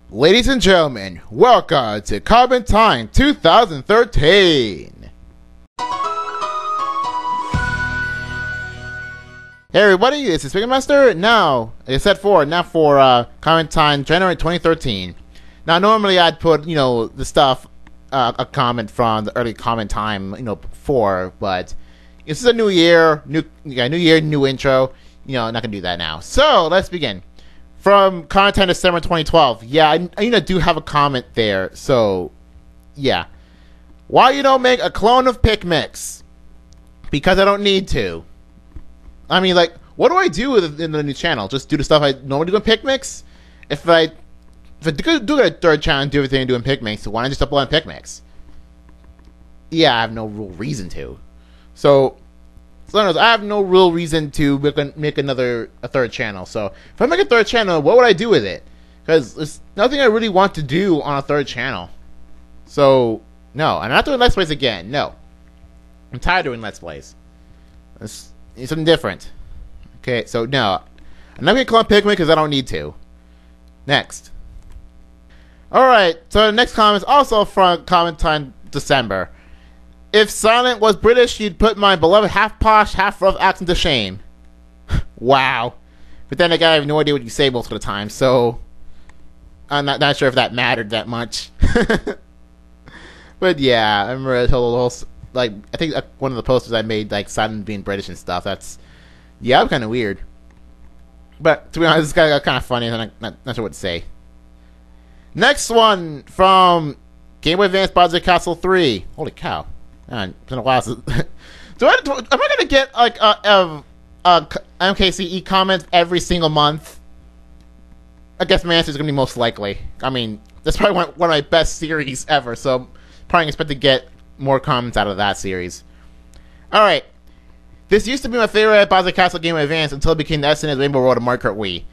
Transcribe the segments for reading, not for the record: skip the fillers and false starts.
Ladies and gentlemen, welcome to Carbon Time 2013. Hey everybody, this is Pikmin Master. Now, like I said for Carbon Time January 2013. Now, normally I'd put, the stuff, a comment from the early comment time, before, but this is a new year, new year, new intro. Not gonna do that now. So let's begin. From content December 2012. Yeah, I do have a comment there. So, yeah. Why you don't make a clone of Pikmix? Because I don't need to. I mean, like, what do I do in the new channel? Just do the stuff I normally do in Pikmix? If I do a third channel and do everything I do in Pikmix, so why not just upload on Pikmix? Yeah, I have no real reason to. So I have no real reason to make a third channel. So if I make a third channel, what would I do with it? Because there's nothing I really want to do on a third channel. So no, I'm not doing Let's Plays again. No, I'm tired of doing Let's Plays. It's something different. Okay, so no, I'm not gonna call it Pikmin because I don't need to. Next. All right, so the next comment is also from comment time December. If Silent was British, you'd put my beloved half-posh, half-rough accent to shame. Wow. But then again, I have no idea what you say most of the time, so I'm not sure if that mattered that much. But yeah, I remember I told the whole, I think one of the posters I made, Silent being British and stuff, I'm kind of weird. But to be honest, it's kind of funny, and I'm not sure what to say. Next one from Game Boy Advance Bowser Castle 3. Holy cow. It's been a while since. Am I gonna get MKCE comments every single month? I guess my answer is gonna be most likely. I mean, that's probably one of my best series ever, so probably expect to get more comments out of that series. All right, this used to be my favorite Bowser Castle Game Boy Advance until it became the SNES Rainbow Road of Mario Kart Wii.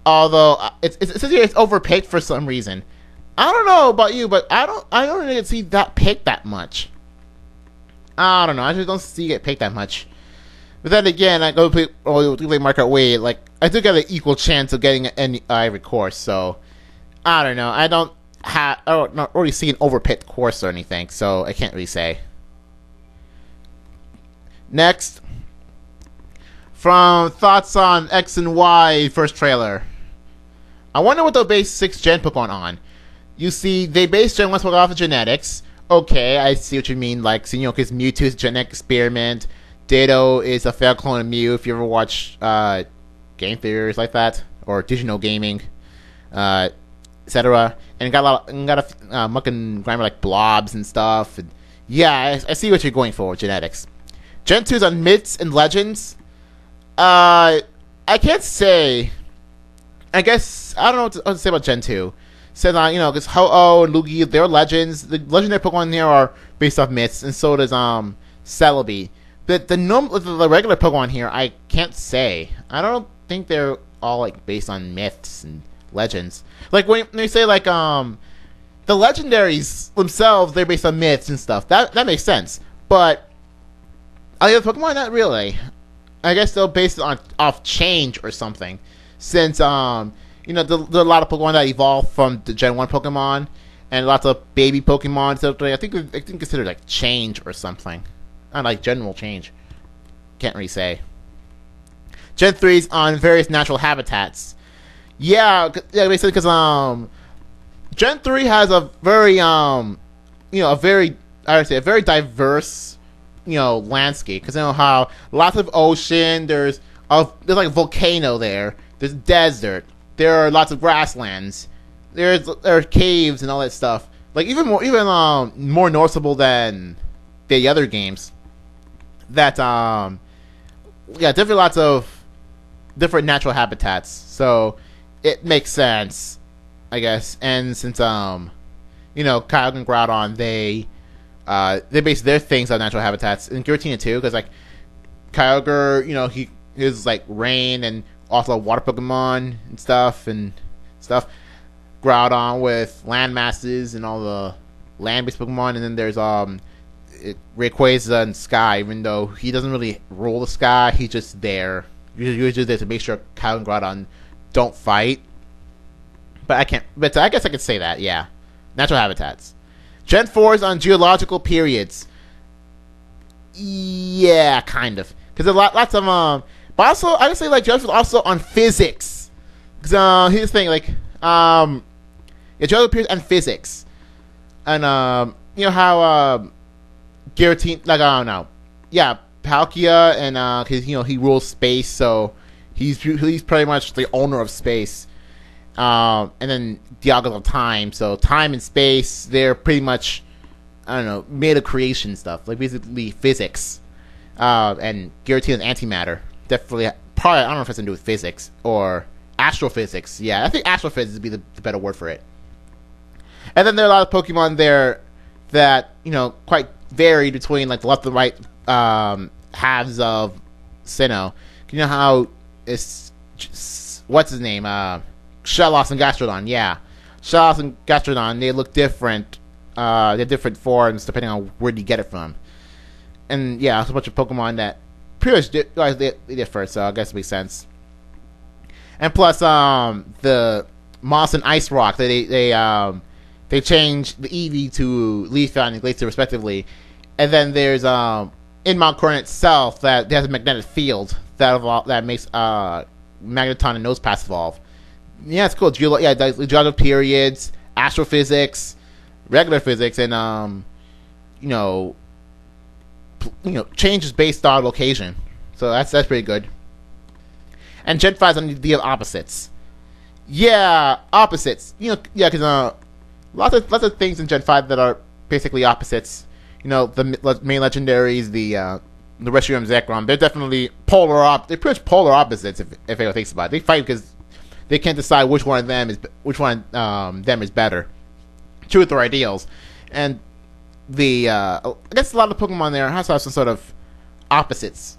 Although it's overpicked for some reason. I don't know about you, but I don't really see that picked that much. I don't know. I just don't see it picked that much. But then again, I go play Mario Kart Wii. I do get an equal chance of getting every course. So I don't know. I don't really see an overpicked course or anything. So I can't really say. Next, from thoughts on X and Y first trailer. I wonder what they'll base 6th Gen Pokemon on. You see, they base Gen 1 Pokemon off of genetics. Okay, I see what you mean. Because Mewtwo's genetic experiment. Ditto is a failed clone of Mew. If you ever watch game theories like that, or digital gaming, etc. And got a muck and grammar like blobs and stuff. And yeah, I see what you're going for with genetics. Gen 2's on myths and legends. I can't say. I guess I don't know what to say about Gen 2. Said because Ho-Oh and Luigi, they're legends. The legendary Pokemon here are based off myths, and so does Celebi. But the regular Pokemon here, I can't say. I don't think they're all based on myths and legends. When they say the legendaries themselves, they're based on myths and stuff. That makes sense. But other Pokemon, not really. I guess they're based off change or something. Since there are a lot of Pokemon that evolved from the Gen 1 Pokemon, and lots of baby Pokemon. So I think considered change or something. Not general change. Can't really say. Gen 3's on various natural habitats. Yeah, basically because Gen 3 has a very a very diverse landscape, because how lots of ocean. There's volcano there. There's desert. There are lots of grasslands. There are caves and all that stuff. Even more noticeable than the other games. That definitely lots of different natural habitats. So it makes sense, I guess. And since Kyogre and Groudon, they base their things on natural habitats. And Giratina too, because Kyogre, he is rain and also water Pokemon and stuff. Groudon with land masses and all the land-based Pokemon, and then there's Rayquaza and Sky. Even though he doesn't really rule the sky, he's just there. He's just there to make sure Kyogre and Groudon don't fight. But I can't. But I guess I could say that. Yeah, natural habitats. Gen 4 is on geological periods. Yeah, kind of. Because there's lots of but also I would say like Gen 4 is also on physics. Because here's the thing, like yeah, geological periods and physics, and you know how Guillotine, like I don't know, yeah, Palkia, and cause you know he rules space, so he's pretty much the owner of space. And then Dialogos of time, so time and space, they're pretty much, I don't know, made of creation stuff, like basically physics. And Guillotine is antimatter, definitely. Probably I don't know if it's something to do with physics or astrophysics. Yeah, I think astrophysics would be the better word for it. And then there are a lot of Pokemon there that, you know, quite vary between like the left and right halves of Sinnoh. You know how it's what's his name? Shellos and Gastrodon. Yeah, Shellos and Gastrodon. They look different. They're different forms depending on where you get it from. And yeah, there's a bunch of Pokemon that pretty much they differ. So I guess it makes sense. And plus, the Moss and Ice Rock. They changed the Eevee to Leafeon and Glacier respectively. And then there's in Mount Corrin itself that has a magnetic field that makes Magneton and Nosepass evolve. Yeah, it's cool. Geological periods, astrophysics, regular physics, and you know, changes based on location. So that's pretty good. And Gen 5 is on the idea of opposites. Yeah, opposites. You know, yeah, because lots of things in Gen 5 that are basically opposites. You know, the main legendaries, the Reshiram and Zekrom, they're definitely they're pretty much polar opposites if anyone thinks about it. They fight because they can't decide which one of them is better. Truth or ideals. And I guess a lot of Pokemon there has to have some sort of opposites.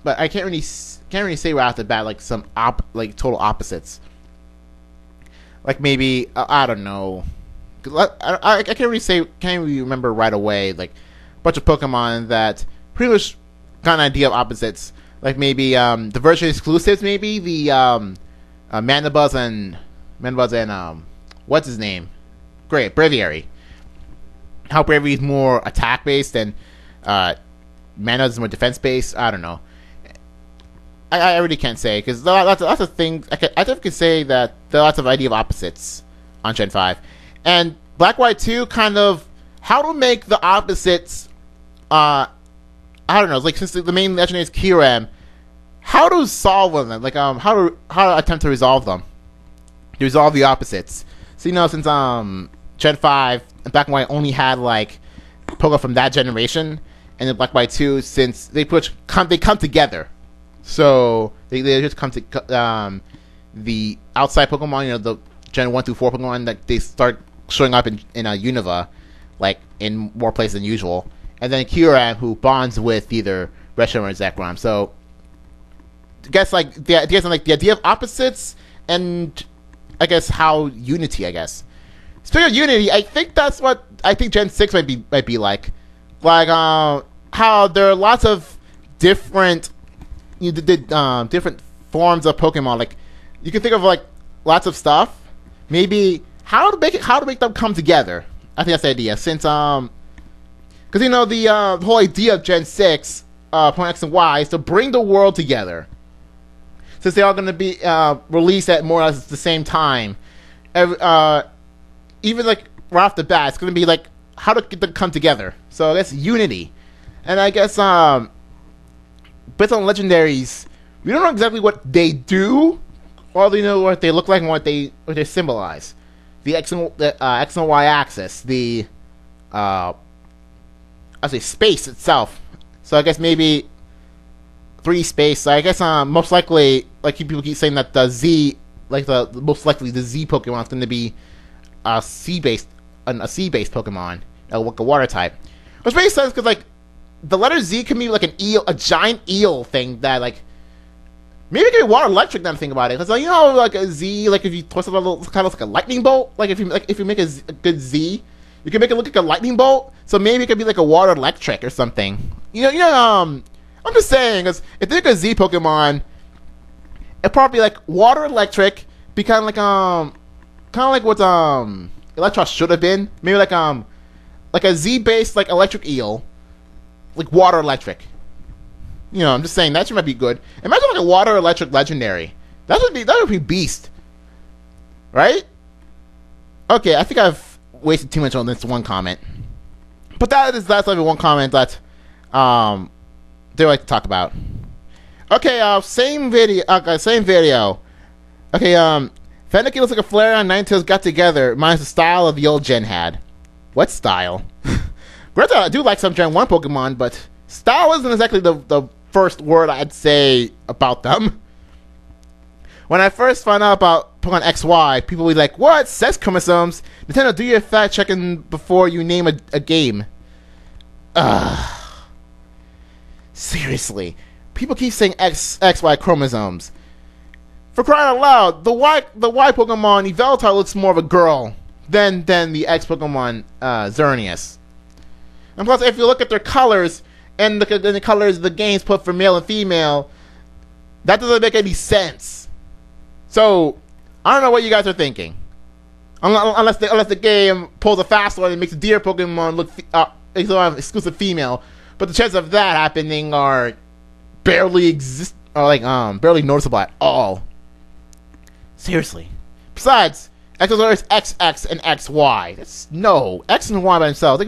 But I can't really say right off the bat like some total opposites. Like maybe I don't know. I can't really remember right away like a bunch of Pokemon that pretty much got an idea of opposites. Like maybe the version exclusives, maybe the Manabuzz and what's his name? Great, Braviary. How Braviary is more attack based and Manabuzz is more defense based. I don't know. I really can't say because there are lots of things. I definitely can say that there are lots of idea of opposites on Gen 5. And Black White 2 kind of how to make the opposites. I don't know. Like since the main legendary is Kyurem, how to solve them? Like how to attempt to resolve them, to resolve the opposites. So you know, since Gen 5 and Black and White only had like Pokemon from that generation, and then Black White 2, since they come together. So they just come to the outside Pokemon, you know, the Gen 1 through 4 Pokemon that they start showing up in Unova, like in more places than usual, and then Kyurem who bonds with either Reshiram or Zekrom. So I guess like the idea of opposites and I guess how unity. I guess speaking of unity, I think that's what I think Gen 6 might be like how there are lots of different different forms of Pokemon. Like you can think of like lots of stuff. Maybe how to make them come together. I think that's the idea. Since because you know the whole idea of Gen 6, Pokemon X and Y, is to bring the world together. Since they are going to be released at more or less the same time, even like right off the bat, it's going to be like how to get them come together. So that's unity, and I guess based on legendaries, we don't know exactly what they do. All we know what they look like and what they symbolize. The X and Y axis, the I say space itself. So I guess maybe 3D space. So I guess most likely, like people keep saying that the Z, like the most likely the Z Pokemon is going to be a sea-based Pokemon, like a water type, which makes sense because like the letter Z can be like an eel, a giant eel thing that like. Maybe it could be water electric. Now to think about it, because like, you know, like a Z, like if you twist it a little, kind of like a lightning bolt. Like if you make a good Z, you can make it look like a lightning bolt. So maybe it could be like a water electric or something. I'm just saying, because if they make a Z Pokemon, it'd probably be like water electric, be kind of like kind of like what Electros should have been. Maybe like a Z-based like electric eel, like water electric. You know, I'm just saying that might be good. Imagine like a water electric legendary. That would be beast, right? Okay, I think I've wasted too much on this one comment, but that's like one comment that they like to talk about. Okay, same video. Okay, Fennekin looks like a Flareon and Ninetales got together, minus the style of the old gen had. What style? Granted, I do like some Gen 1 Pokemon, but style isn't exactly the first word I'd say about them. When I first found out about Pokemon XY, people would be like, what? Sex chromosomes? Nintendo, do your fact checking before you name a game. Seriously. People keep saying XY chromosomes. For crying out loud, the Y Pokemon Yveltal looks more of a girl than the X Pokemon Xerneas. And plus, if you look at their colors and look at the colors the games put for male and female, that doesn't make any sense. So I don't know what you guys are thinking, unless the game pulls a fast one and makes a deer Pokemon look exclusive female. But the chances of that happening are barely barely noticeable at all. Seriously. Besides, X is XX and XY. That's no X and Y by themselves.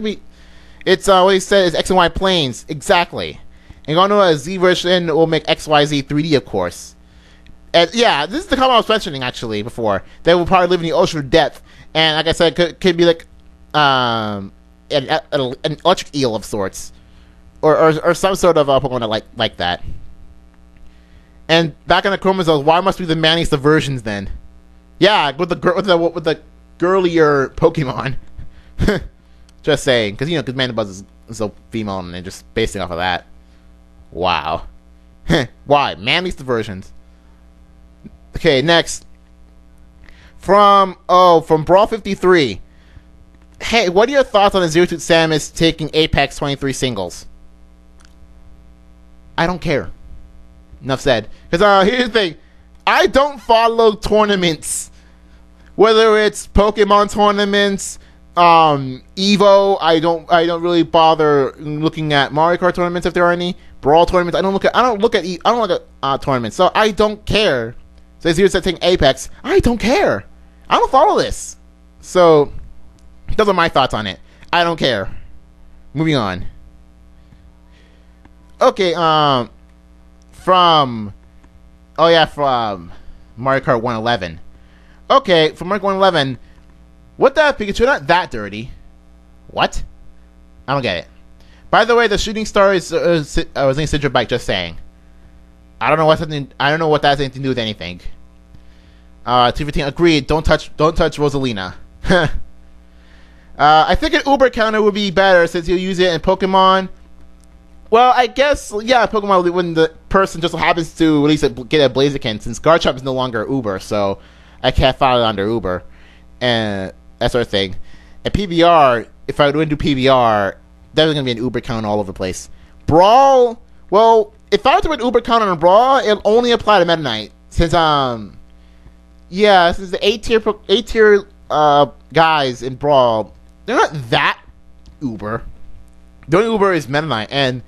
It's what he said is X and Y planes exactly. And going to a Z version will make XYZ 3D, of course. And yeah, this is the comment I was mentioning actually before. They will probably live in the ocean of depth, and like I said, could be like an electric eel of sorts, or some sort of Pokemon like that. And back in the chromosomes, why must we be the manliest of versions then? Yeah, with the girlier Pokemon. Just saying, because Mandibuzz is so female, and they're just basing off of that. Wow. Why manliest of versions? Okay, next. From Brawl 53. Hey, what are your thoughts on the Zero Suit Samus taking Apex 23 singles? I don't care. Enough said. Because here's the thing, I don't follow tournaments. Whether it's Pokemon tournaments, Evo, I don't really bother looking at Mario Kart tournaments if there are any. Brawl tournaments, I don't look at tournaments. So I don't care. So Zero Suit taking Apex, I don't care. I don't follow this. So those are my thoughts on it. I don't care. Moving on. Okay, from Mario Kart 111. Okay, from Mario Kart 111, what the Pikachu? Not that dirty. What? I don't get it. By the way, the shooting star was named Sidra Bike. Just saying. I don't know what that has anything to do with anything. 215 agreed. Don't touch Rosalina. I think an Uber counter would be better since you'll use it in Pokemon. Well, I guess, yeah, Pokemon, when the person just happens to at least get a Blaziken, since Garchomp is no longer Uber, so I can't file it under Uber, and that sort of thing. And PBR, if I were to do PBR, there's going to be an Uber count all over the place. Brawl, well, if I were to do an Uber count on a Brawl, it'll only apply to Meta Knight, since, since the 8-tier guys in Brawl, they're not that Uber. The only Uber is Meta Knight, and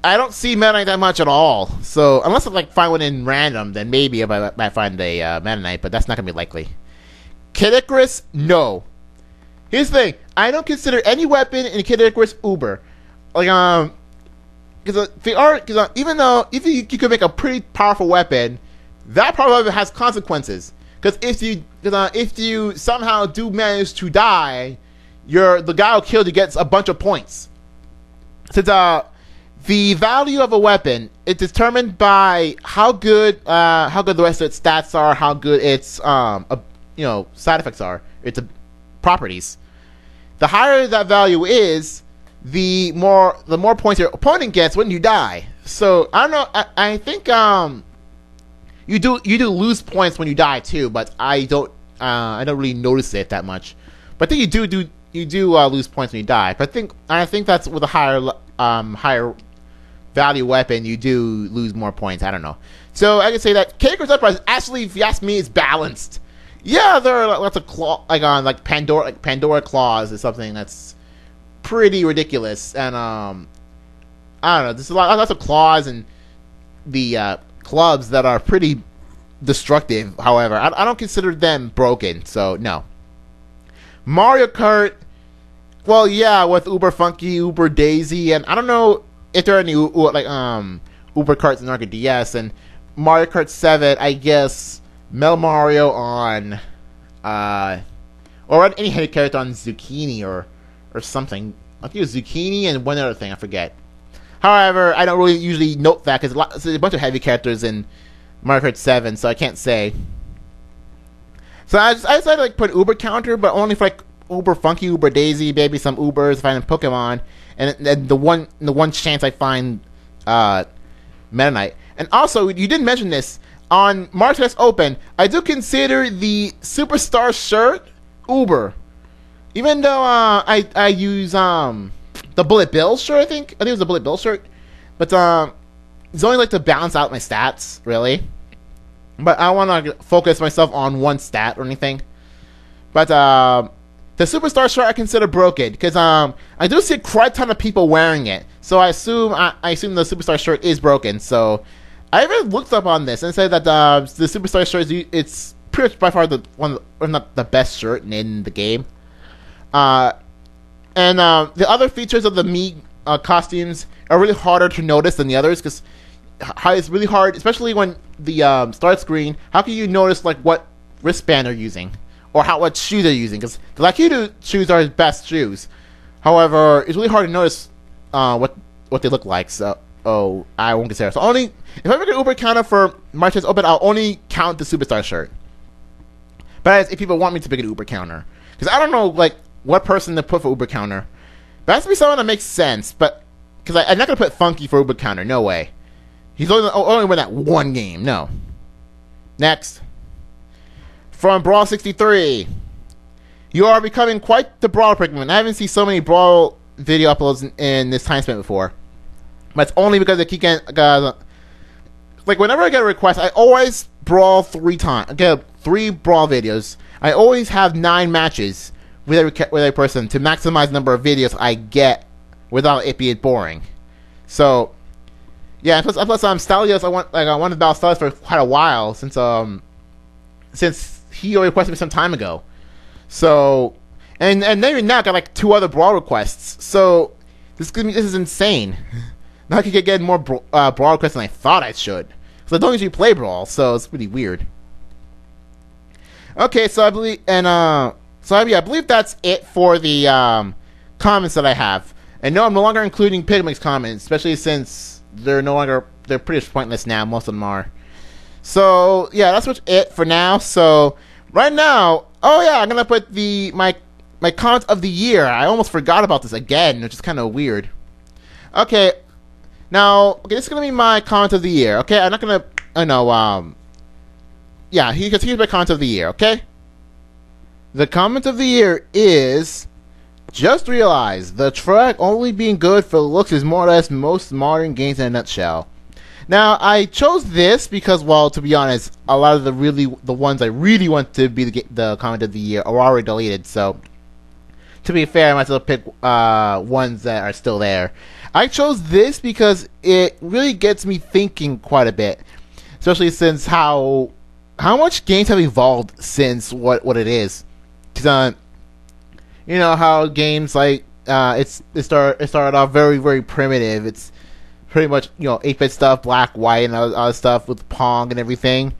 I don't see Meta Knight that much at all. So unless I find one in random, then maybe I might find a Meta Knight, but that's not gonna be likely. Kid Icarus, no. Here's the thing: I don't consider any weapon in Kid Icarus Uber. Because even though if you could make a pretty powerful weapon, that probably has consequences. Because if you somehow do manage to die, the guy who killed you gets a bunch of points. Since the value of a weapon is determined by how good the rest of its stats are, how good its side effects are, its properties. The higher that value is, the more points your opponent gets when you die. So I don't know. I think you do lose points when you die too, but I don't really notice it that much. But I think you do lose points when you die. But I think that's with a higher value weapon, you do lose more points. I don't know. So I can say that Kid Icarus Uprising, actually, if you ask me, is balanced. Yeah, there are lots of Pandora claws is something that's pretty ridiculous, and I don't know. There's lots of claws and the clubs that are pretty destructive. However, I don't consider them broken, so no. Mario Kart, well, yeah, with Uber Funky, Uber Daisy, and I don't know if there are any Uber Karts in Arcade DS, and Mario Kart 7, I guess Metal Mario on or any heavy character on Zucchini or something. I think it was Zucchini and one other thing, I forget. However, I don't really usually note that because there's a bunch of heavy characters in Mario Kart 7, so I can't say. So I decided to put Uber counter, but only for Uber Funky, Uber Daisy, maybe some Ubers if I find Pokemon, and the one chance I find Meta Knight. And also, you didn't mention this on Mario Tennis Open. I do consider the Superstar shirt Uber, even though I use the Bullet Bill shirt. I think it was the Bullet Bill shirt, but it's only to balance out my stats, really. But I don't want to focus myself on one stat or anything. But the Superstar shirt I consider broken because I do see quite a ton of people wearing it. So I assume the Superstar shirt is broken. So I even looked up on this and said that the Superstar shirt it's pretty much by far the one, if not the best shirt in the game. And the other features of the Mii costumes are really harder to notice than the others because it's really hard, especially when the start screen. How can you notice what wristband they're using or what shoes they're using? Because the Lakitu shoes are his best shoes. However, it's really hard to notice what they look like. So I won't consider. So only if I make an Uber counter for Mario Tennis Open, I'll only count the Superstar shirt. But if people want me to pick an Uber counter, because I don't know what person to put for Uber counter, but it has to be someone that makes sense. But because I'm not gonna put Funky for Uber counter, no way. He's only win that one game. No. Next, from Brawl 63, you are becoming quite the Brawl Pikmin. I haven't seen so many Brawl video uploads in this time spent before. But it's only because I keep getting whenever I get a request, I always Brawl 3 times. I get 3 Brawl videos. I always have 9 matches with every person to maximize the number of videos I get without it being boring. So yeah, plus Stelios, I wanted Battle Stelios for quite a while since he already requested me some time ago. So and maybe now I got 2 other Brawl requests. So this is insane. Now I could get more Brawl requests than I thought I should. So I don't usually play Brawl, so it's pretty weird. Okay, so I believe I believe that's it for the comments that I have. And no, I'm no longer including Pigmix comments, especially since they're pretty pointless now. Most of them are. So yeah, that's it for now. So right now, I'm gonna put my comment of the year. I almost forgot about this again, which is kind of weird. Okay, now this is gonna be my comment of the year. Okay, I'm not gonna. Here's my comment of the year. Okay, the comment of the year is. Just realize, the track only being good for looks is more or less most modern games in a nutshell. Now, I chose this because, well, to be honest, a lot of the ones I really want to be the comment of the year are already deleted, so to be fair, I might as well pick ones that are still there. I chose this because it really gets me thinking quite a bit, especially since how much games have evolved since what it is. Because, you know how games it started off very, very primitive. It's pretty much 8-bit stuff, black, white, and all that stuff with Pong and everything.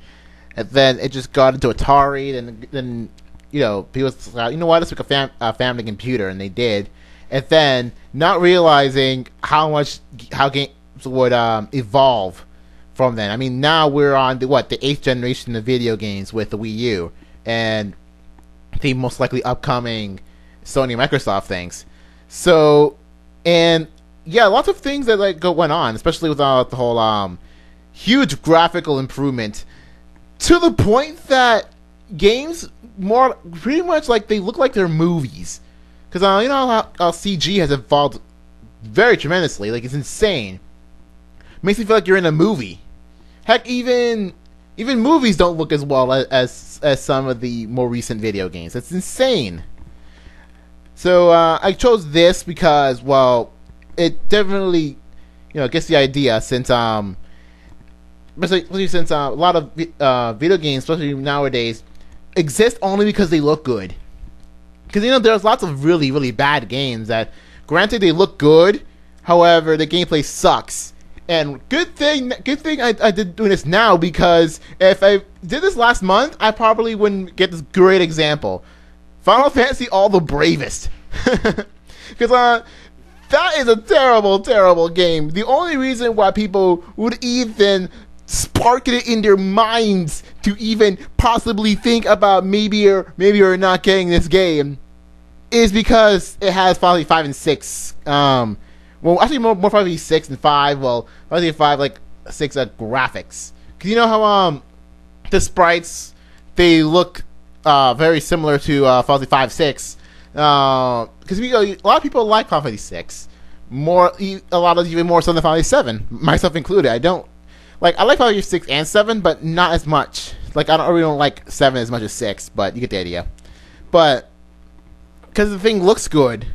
And then it just got into Atari. Then people thought, let's make a family computer, and they did. And then not realizing how games would evolve from then. I mean, now we're on the 8th generation of video games with the Wii U and the most likely upcoming Sony and Microsoft things. So, and yeah, lots of things that went on, especially with the whole huge graphical improvement to the point that games pretty much they look like they're movies. Because how CG has evolved very tremendously. It's insane. Makes me feel like you're in a movie. Heck, even Even movies don't look as well as some of the more recent video games. It's insane. So I chose this because, well, it definitely, gets the idea since especially since a lot of video games, especially nowadays, exist only because they look good. Because there's lots of really, really bad games that, granted, they look good, however, the gameplay sucks. And good thing I did doing this now, because if I did this last month, I probably wouldn't get this great example. Final Fantasy All the Bravest. Because that is a terrible, terrible game. The only reason why people would even spark it in their minds to even possibly think about maybe or not getting this game is because it has Final Fantasy 5 and 6. Well, actually, more Final Fantasy 6 and 5. Well, Final Fantasy 5, like 6 graphics. Because you know how the sprites, they look very similar to Final Fantasy 5, 6. Because a lot of people like Final Fantasy 6. A lot of even more so than Final Fantasy 7, myself included. I like Final Fantasy 6 and 7, but not as much. Like, I really don't like 7 as much as 6, but you get the idea. But because the thing looks good,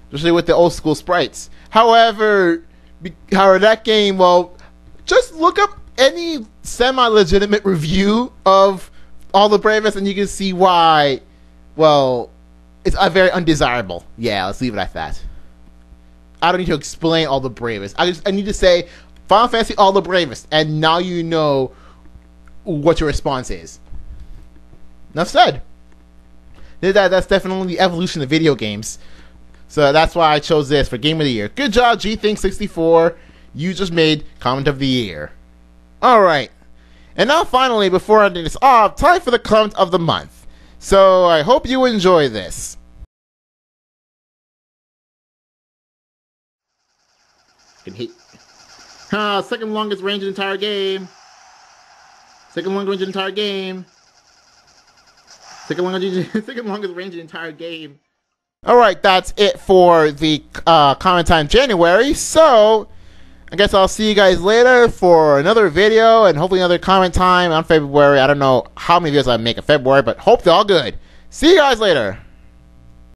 especially with the old school sprites. However, that game, well, just look up any semi-legitimate review of All the Bravest, and you can see why. Well, it's very undesirable. Yeah, let's leave it at that. I don't need to explain All the Bravest. I need to say Final Fantasy All the Bravest, and now you know what your response is. Enough said. That's definitely the evolution of video games. So that's why I chose this for Game of the Year. Good job, GThink64. You just made Comment of the Year. Alright. And now finally, before ending this off, time for the Comment of the Month. So I hope you enjoy this. Can hit. Second longest range in the entire game. Second longest range in the entire game. Second longest range in the entire game. Alright, that's it for the comment time January. So, I guess I'll see you guys later for another video and hopefully another comment time on February. I don't know how many videos I make in February, but hope they're all good. See you guys later.